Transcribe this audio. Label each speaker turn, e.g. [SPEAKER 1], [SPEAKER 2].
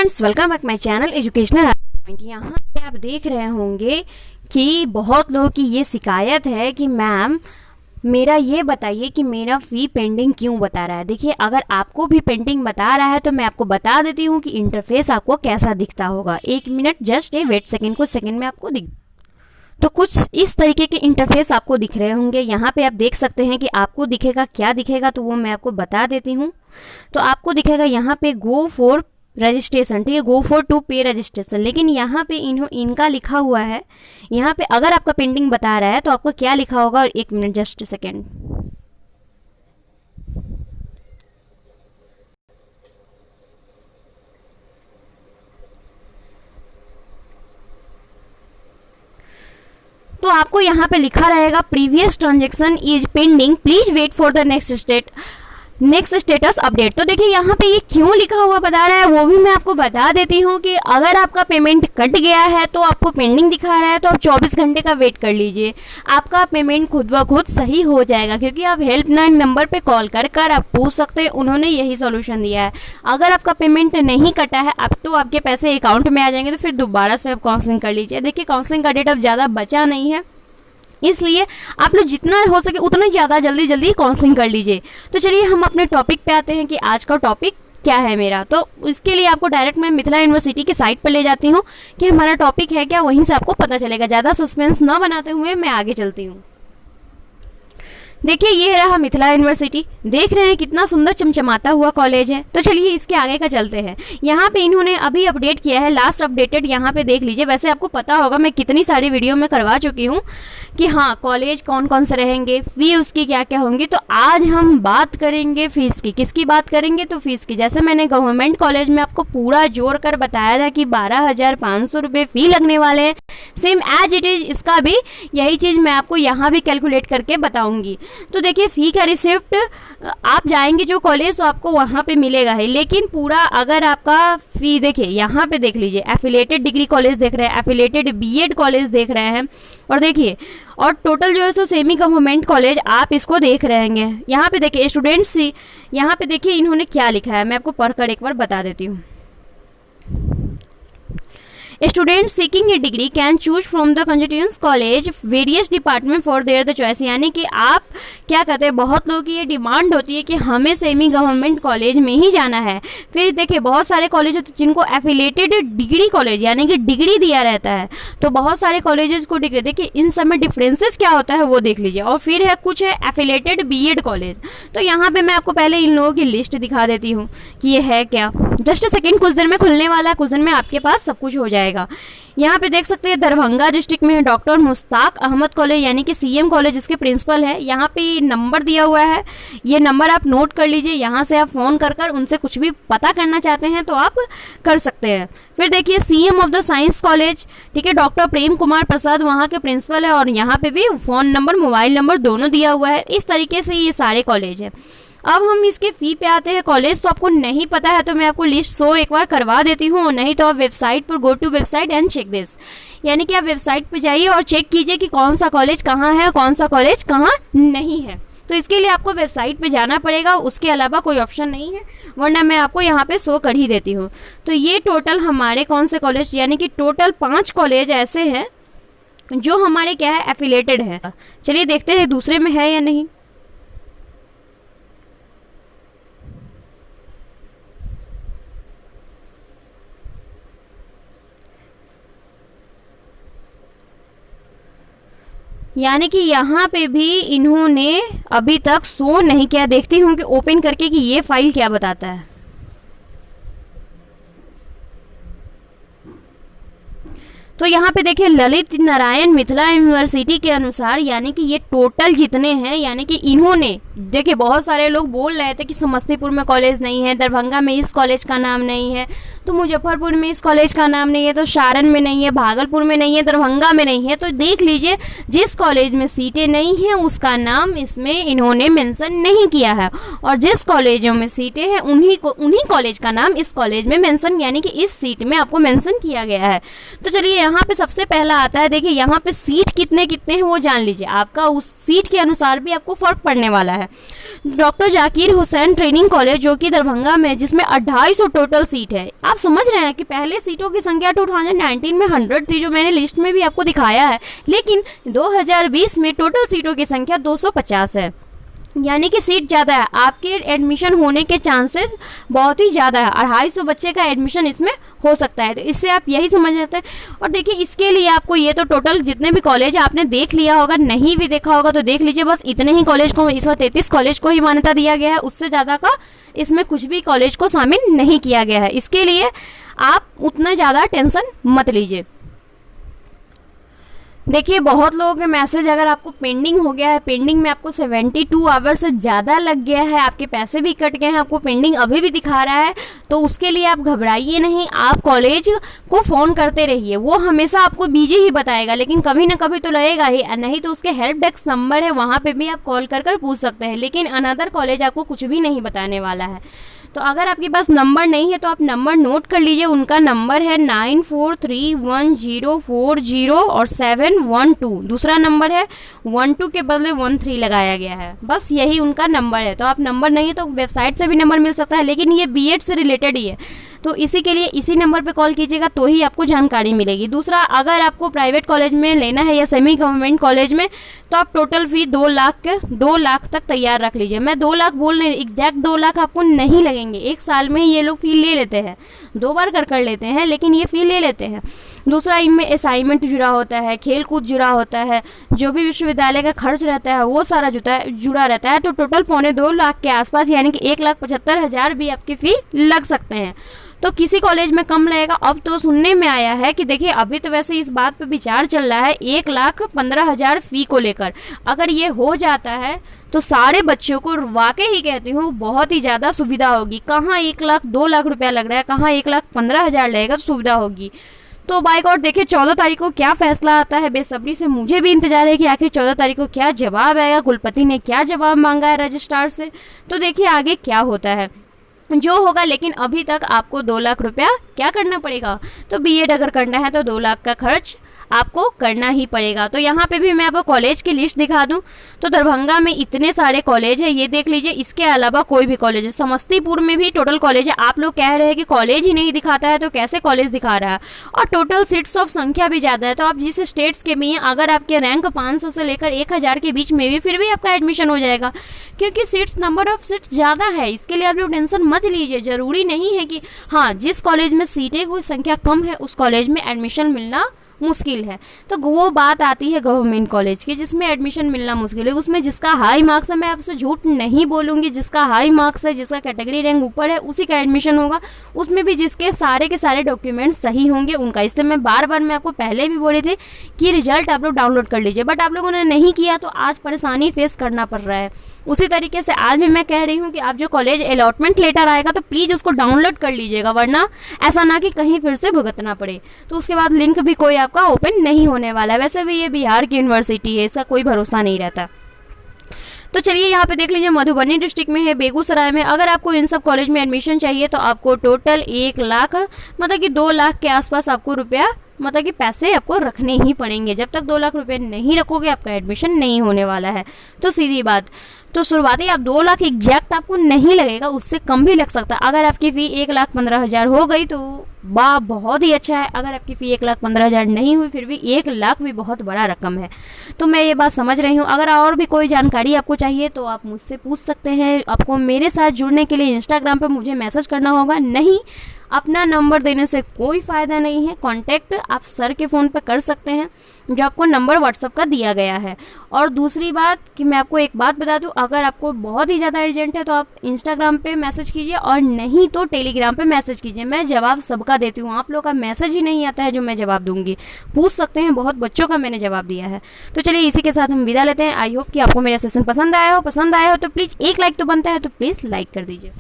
[SPEAKER 1] Friends, welcome back my channel educational point. यहाँ पे आप देख रहे होंगे कि बहुत लोगों की ये शिकायत है कि मैम मेरा ये बताइए कि मेरा फ़ी पेंडिंग क्यों बता रहा है। देखिए, अगर आपको भी पेंडिंग बता रहा है तो मैं आपको बता देती हूँ कि इंटरफेस आपको कैसा दिखता होगा। एक मिनट, जस्ट वेट सेकेंड, कुछ सेकेंड में आपको दिख तो कुछ इस तरीके के इंटरफेस आपको दिख रहे होंगे। यहाँ पे आप देख सकते हैं कि आपको दिखेगा, क्या दिखेगा तो वो मैं आपको बता देती हूँ। तो आपको दिखेगा यहाँ पे गो फॉर रजिस्ट्रेशन, ठीक है, गो फॉर टू पे रजिस्ट्रेशन। लेकिन यहाँ पे इनका लिखा हुआ है, यहाँ पे अगर आपका पेंडिंग बता रहा है तो आपको क्या लिखा होगा। और एक मिनट, जस्ट सेकेंड, तो आपको यहाँ पे लिखा रहेगा previous transaction is pending, please wait for the next status update. तो देखिए यहाँ पे ये क्यों लिखा हुआ बता रहा है वो भी मैं आपको बता देती हूँ कि अगर आपका पेमेंट कट गया है तो आपको पेंडिंग दिखा रहा है तो आप 24 घंटे का वेट कर लीजिए, आपका पेमेंट खुद ब खुद सही हो जाएगा। क्योंकि आप हेल्पलाइन नंबर पे कॉल कर आप पूछ सकते हैं, उन्होंने यही सोल्यूशन दिया है। अगर आपका पेमेंट नहीं कटा है अब तो आपके पैसे अकाउंट में आ जाएंगे, तो फिर दोबारा से आप काउंसलिंग कर लीजिए। देखिए, काउंसलिंग का डेट अब ज़्यादा बचा नहीं है, इसलिए आप लोग जितना हो सके उतना ज़्यादा जल्दी काउंसलिंग कर लीजिए। तो चलिए हम अपने टॉपिक पे आते हैं कि आज का टॉपिक क्या है मेरा। तो इसके लिए आपको डायरेक्ट मैं मिथिला यूनिवर्सिटी की साइट पर ले जाती हूँ कि हमारा टॉपिक है क्या, वहीं से आपको पता चलेगा। ज़्यादा सस्पेंस न बनाते हुए मैं आगे चलती हूँ। देखिए, ये रहा मिथिला यूनिवर्सिटी, देख रहे हैं कितना सुंदर चमचमाता हुआ कॉलेज है। तो चलिए इसके आगे का चलते हैं। यहाँ पे इन्होंने अभी अपडेट किया है, लास्ट अपडेटेड यहाँ पे देख लीजिए। वैसे आपको पता होगा मैं कितनी सारी वीडियो में करवा चुकी हूँ कि हाँ कॉलेज कौन कौन से रहेंगे, फी उसकी क्या क्या होंगी। तो आज हम बात करेंगे फीस की। किसकी बात करेंगे? तो फीस की। जैसे मैंने गवर्नमेंट कॉलेज में आपको पूरा जोड़ कर बताया था कि 12,500 रुपये फ़ी लगने वाले हैं, सेम एज इट इज इसका भी यही चीज़ मैं आपको यहाँ भी कैलकुलेट करके बताऊँगी। तो देखिए, फ़ी का रिसिप्ट आप जाएंगे जो कॉलेज तो आपको वहाँ पे मिलेगा ही, लेकिन पूरा अगर आपका फ़ी देखिए यहाँ पे देख लीजिए, एफिलेटेड डिग्री कॉलेज देख रहे हैं, एफिलेटेड बीएड कॉलेज देख रहे हैं, और देखिए और टोटल जो है सो सेमी गवर्नमेंट कॉलेज आप इसको देख रहे हैं। यहाँ पे देखिए स्टूडेंट्स, यहाँ पे देखिए इन्होंने क्या लिखा है, मैं आपको पढ़कर एक बार बता देती हूँ। Student seeking A degree can choose from the constituent college various department for their the choice. यानी कि आप क्या कहते हैं, बहुत लोगों की ये डिमांड होती है कि हमें सेमी गवर्नमेंट कॉलेज में ही जाना है। फिर देखिए बहुत सारे कॉलेज होते हैं जिनको एफिलेटेड डिग्री कॉलेज यानी कि डिग्री दिया रहता है, तो बहुत सारे कॉलेजेस को डिग्री। देखिए इन सब में डिफरेंसेस क्या होता है वो देख लीजिए। और फिर है कुछ है एफिलेटेड बीएड कॉलेज। तो यहाँ पे मैं आपको पहले इन लोगों की लिस्ट दिखा देती हूँ कि ये है क्या। जस्ट सेकेंड, कुछ दिन में खुलने वाला है, कुछ दिन में आपके पास सब कुछ हो जाएगा। यहाँ पे देख सकते हैं दरभंगा डिस्ट्रिक्ट में डॉक्टर मुश्ताक अहमद कॉलेज यानी कि सीएम कॉलेज, इसके प्रिंसिपल है। यहाँ पे नंबर दिया हुआ है, ये नंबर आप नोट कर लीजिए। यहाँ से आप फ़ोन कर उनसे कुछ भी पता करना चाहते हैं तो आप कर सकते हैं। फिर देखिए CM of the science college, ठीक है, डॉक्टर प्रेम कुमार प्रसाद वहाँ के प्रिंसिपल है, और यहाँ पे भी फ़ोन नंबर मोबाइल नंबर दोनों दिया हुआ है। इस तरीके से ये सारे कॉलेज है। अब हम इसके फ़ी पे आते हैं। कॉलेज तो आपको नहीं पता है तो मैं आपको लिस्ट 100 एक बार करवा देती हूँ, नहीं तो आप वेबसाइट पर go to website and check this. यानी कि आप वेबसाइट पर जाइए और चेक कीजिए कि कौन सा कॉलेज कहाँ है, कौन सा कॉलेज कहाँ नहीं है। तो इसके लिए आपको वेबसाइट पे जाना पड़ेगा, उसके अलावा कोई ऑप्शन नहीं है, वरना मैं आपको यहाँ पे 100 कर ही देती हूँ। तो ये टोटल हमारे कौन से कॉलेज, यानी कि टोटल 5 कॉलेज ऐसे हैं जो हमारे क्या है एफिलेटेड है। चलिए देखते हैं दूसरे में है या नहीं। यानी कि यहाँ पे भी इन्होंने अभी तक शो नहीं किया। देखती हूँ कि ओपन करके कि ये फाइल क्या बताता है। तो यहाँ पे देखिए ललित नारायण मिथिला यूनिवर्सिटी के अनुसार, यानी कि ये टोटल जितने हैं, यानी कि इन्होंने देखिए बहुत सारे लोग बोल रहे थे कि समस्तीपुर में कॉलेज नहीं है, दरभंगा में इस कॉलेज का नाम नहीं है, तो मुजफ्फरपुर में इस कॉलेज का नाम नहीं है, तो सारण में नहीं है, भागलपुर में नहीं है, दरभंगा में नहीं है। तो देख लीजिए जिस कॉलेज में सीटें नहीं हैं उसका नाम इसमें इन्होंने मेंशन नहीं किया है, और जिस कॉलेजों में सीटें हैं उन्हीं कॉलेज का नाम इस कॉलेज में मेंशन, यानी कि इस सीट में आपको मेंशन किया गया है। तो चलिए यहाँ पे सबसे पहला आता है, देखिए यहाँ पे सीट कितने कितने हैं वो जान लीजिए, आपका उस सीट के अनुसार भी आपको फर्क पड़ने वाला है। Doctor Zakir Hussain training college जो कि दरभंगा में, जिसमें 250 टोटल सीट है। आप समझ रहे हैं कि पहले सीटों की संख्या 2019 में 100 थी, जो मैंने लिस्ट में भी आपको दिखाया है, लेकिन 2020 में टोटल सीटों की संख्या 250 है, यानी कि सीट ज़्यादा है, आपके एडमिशन होने के चांसेस बहुत ही ज़्यादा है। 250 बच्चे का एडमिशन इसमें हो सकता है, तो इससे आप यही समझ जाते हैं। और देखिए, इसके लिए आपको ये तो टोटल जितने भी कॉलेज आपने देख लिया होगा, नहीं भी देखा होगा तो देख लीजिए, बस इतने ही कॉलेज को, इस बार 33 कॉलेज को ही मान्यता दिया गया है, उससे ज़्यादा का इसमें कुछ भी कॉलेज को शामिल नहीं किया गया है। इसके लिए आप उतना ज़्यादा टेंशन मत लीजिए। देखिए, बहुत लोगों के मैसेज अगर आपको पेंडिंग हो गया है, पेंडिंग में आपको 72 आवर से ज़्यादा लग गया है, आपके पैसे भी कट गए हैं, आपको पेंडिंग अभी भी दिखा रहा है, तो उसके लिए आप घबराइए नहीं, आप कॉलेज को फ़ोन करते रहिए। वो हमेशा आपको बिजी ही बताएगा, लेकिन कभी ना कभी तो लगेगा ही, नहीं तो उसके हेल्प डेस्क नंबर है, वहाँ पर भी आप कॉल कर पूछ सकते हैं, लेकिन अनदर कॉलेज आपको कुछ भी नहीं बताने वाला है। तो अगर आपके पास नंबर नहीं है तो आप नंबर नोट कर लीजिए। उनका नंबर है 9431040712 और 712। दूसरा नंबर है 12 के बदले 13 लगाया गया है, बस यही उनका नंबर है। तो आप नंबर नहीं है तो वेबसाइट से भी नंबर मिल सकता है, लेकिन ये बीएड से रिलेटेड ही है, तो इसी के लिए इसी नंबर पे कॉल कीजिएगा तो ही आपको जानकारी मिलेगी। दूसरा, अगर आपको प्राइवेट कॉलेज में लेना है या सेमी गवर्नमेंट कॉलेज में, तो आप टोटल फी 2 लाख तक तैयार रख लीजिए। मैं 2 लाख बोल रही, एग्जैक्ट 2 लाख आपको नहीं लगेंगे, एक साल में ही ये लोग फी ले लेते हैं, 2 बार कर लेते हैं, लेकिन ये फी ले लेते हैं। दूसरा, इनमें असाइनमेंट जुड़ा होता है, खेल कूद जुड़ा होता है, जो भी विश्वविद्यालय का खर्च रहता है वो सारा जुड़ा रहता है। तो टोटल 2.25 लाख के आसपास, यानी कि 1,75,000 भी आपकी फी लग सकते हैं। तो किसी कॉलेज में कम लगेगा। अब तो सुनने में आया है कि देखिए, अभी तो वैसे इस बात पे विचार चल रहा है 1,15,000 फी को लेकर। अगर ये हो जाता है तो सारे बच्चों को वाकई ही कहती हूँ बहुत ही ज़्यादा सुविधा होगी। कहाँ 1 लाख 2 लाख रुपया लग रहा है, कहाँ 1,15,000 लगेगा, तो सुविधा होगी। तो बाय गॉड, देखिए 14 तारीख को क्या फैसला आता है, बेसब्री से मुझे भी इंतजार है कि आखिर 14 तारीख को क्या जवाब आएगा, कुलपति ने क्या जवाब मांगा है रजिस्ट्रार से। तो देखिए आगे क्या होता है, जो होगा। लेकिन अभी तक आपको 2 लाख रुपया क्या करना पड़ेगा, तो बीएड अगर करना है तो 2 लाख का खर्च आपको करना ही पड़ेगा। तो यहाँ पे भी मैं आपको कॉलेज की लिस्ट दिखा दूं तो दरभंगा में इतने सारे कॉलेज है, ये देख लीजिए। इसके अलावा कोई भी कॉलेज है, समस्तीपुर में भी टोटल कॉलेज है। आप लोग कह रहे हैं कि कॉलेज ही नहीं दिखाता है तो कैसे कॉलेज दिखा रहा है, और टोटल सीट्स ऑफ संख्या भी ज़्यादा है। तो आप जिस स्टेट्स के भी हैं, अगर आपके रैंक 500 से लेकर 1000 के बीच में भी, फिर भी आपका एडमिशन हो जाएगा, क्योंकि सीट्स, नंबर ऑफ सीट्स ज़्यादा है। इसके लिए आप लोग टेंशन मत लीजिए। जरूरी नहीं है कि हाँ जिस कॉलेज में सीटें की संख्या कम है उस कॉलेज में एडमिशन मिलना मुश्किल है। तो वो बात आती है गवर्नमेंट कॉलेज की, जिसमें एडमिशन मिलना मुश्किल है। उसमें जिसका हाई मार्क्स है, मैं आपसे झूठ नहीं बोलूँगी, जिसका हाई मार्क्स है, जिसका कैटेगरी रैंक ऊपर है, उसी का एडमिशन होगा। उसमें भी जिसके सारे के सारे डॉक्यूमेंट्स सही होंगे उनका। इसलिए मैं बार बार मैं आपको पहले भी बोली थी कि रिजल्ट आप लोग डाउनलोड कर लीजिए, बट आप लोगों ने नहीं किया तो आज परेशानी फेस करना पड़ रहा है। उसी तरीके से आज भी मैं कह रही हूँ कि आप जो कॉलेज अलॉटमेंट लेटर आएगा तो प्लीज़ उसको डाउनलोड कर लीजिएगा, वरना ऐसा ना कि कहीं फिर से भुगतना पड़े। तो उसके बाद लिंक भी कोई आपका ओपन नहीं होने वाला है। वैसे भी ये बिहार की यूनिवर्सिटी है, इसका कोई भरोसा नहीं रहता। तो चलिए यहाँ पे देख लीजिए, मधुबनी डिस्ट्रिक्ट में है, बेगूसराय में। अगर आपको इन सब कॉलेज में एडमिशन चाहिए तो आपको टोटल 1 लाख, मतलब कि 2 लाख के आसपास आपको रुपया, मतलब कि पैसे आपको रखने ही पड़ेंगे। जब तक 2 लाख रुपए नहीं रखोगे आपका एडमिशन नहीं होने वाला है। तो सीधी बात, तो शुरुआती आप 2 लाख एग्जैक्ट आपको नहीं लगेगा, उससे कम भी लग सकता है। अगर आपकी फ़ी 1,15,000 हो गई तो वाह, बहुत ही अच्छा है। अगर आपकी फ़ी 1,15,000 नहीं हुई, फिर भी 1 लाख भी बहुत बड़ा रकम है। तो मैं ये बात समझ रही हूँ। अगर और भी कोई जानकारी आपको चाहिए तो आप मुझसे पूछ सकते हैं। आपको मेरे साथ जुड़ने के लिए इंस्टाग्राम पर मुझे मैसेज करना होगा। नहीं, अपना नंबर देने से कोई फ़ायदा नहीं है। कांटेक्ट आप सर के फ़ोन पर कर सकते हैं, जो आपको नंबर व्हाट्सएप का दिया गया है। और दूसरी बात कि मैं आपको एक बात बता दूं, अगर आपको बहुत ही ज़्यादा अर्जेंट है तो आप इंस्टाग्राम पे मैसेज कीजिए, और नहीं तो टेलीग्राम पे मैसेज कीजिए। मैं जवाब सबका देती हूँ, आप लोग का मैसेज ही नहीं आता है जो मैं जवाब दूंगी। पूछ सकते हैं, बहुत बच्चों का मैंने जवाब दिया है। तो चलिए इसी के साथ हम विदा लेते हैं। आई होप कि आपको मेरा सेशन पसंद आया हो तो प्लीज़ एक लाइक तो बनता है, तो प्लीज़ लाइक कर दीजिए।